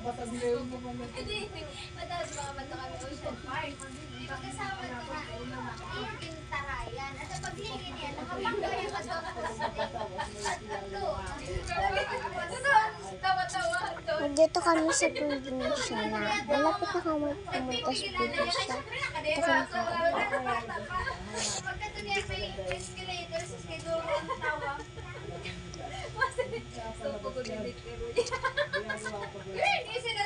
Hindi, mataas mga mata kami Ocean Park. Pagkasama ito na, iyan yung tarayan. At ang paghihingin niya, nakapangga yung kasama sa at tatlo. Tawa-tawa. Nandito kami sa probinsya na. Malapit na kami pumunta sa probinsya. Ito kami Pagka niya may escalator sa schedule ng tawa. So, pagod na dito. Hindi sila